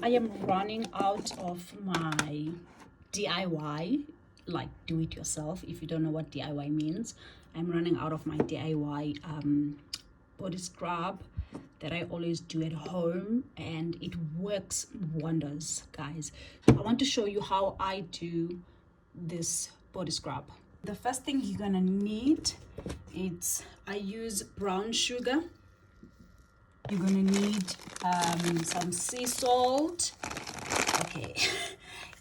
I am running out of my DIY, like do it yourself. If you don't know what DIY means, I'm running out of my DIY body scrub that I always do at home, and it works wonders, guys. I want to show you how I do this body scrub. The first thing you're gonna need, I use brown sugar. You're gonna need some sea salt. Okay,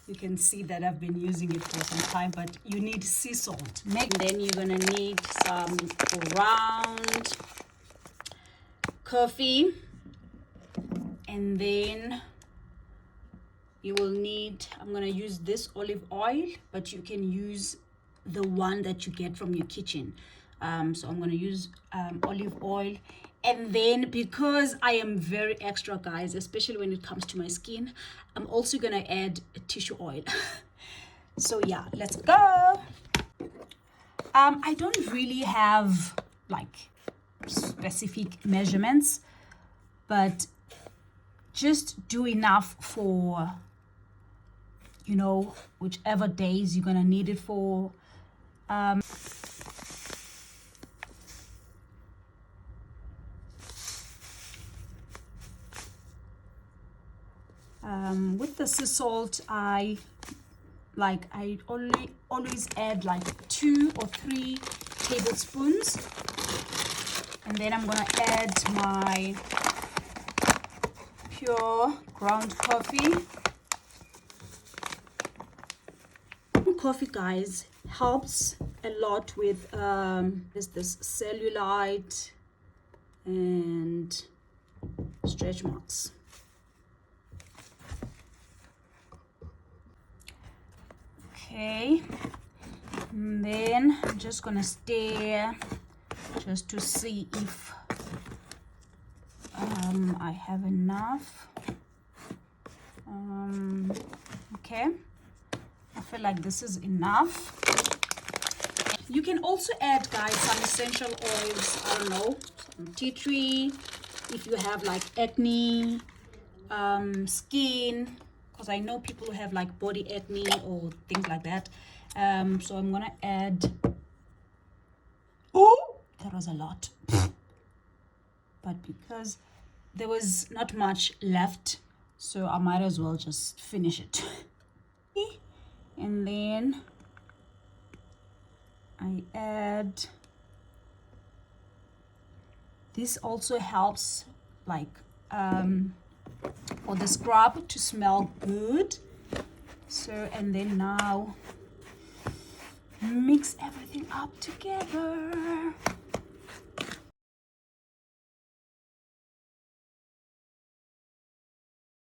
you can see that I've been using it for some time, but you need sea salt. Then you're gonna need some ground coffee, and then you will need, I'm gonna use this olive oil, but you can use the one that you get from your kitchen. So I'm gonna use olive oil. And then, because I am very extra, guys, especially when it comes to my skin, I'm also gonna add tissue oil. So yeah, let's go. I don't really have like specific measurements, but just do enough for, you know, whichever days you're gonna need it for. With the sea salt, I always add like 2 or 3 tablespoons, and then I'm gonna add my pure ground coffee. Coffee, guys, helps a lot with this cellulite and stretch marks. Okay, and then I'm just gonna stir just to see if I have enough. Okay, I feel like this is enough. You can also add, guys, some essential oils. I don't know, some tea tree if you have like acne, skin, because I know people who have like body acne or things like that. So I'm gonna add, oh, that was a lot. But because there was not much left, so I might as well just finish it. And then I add, this also helps like for the scrub to smell good. So, and then now mix everything up together.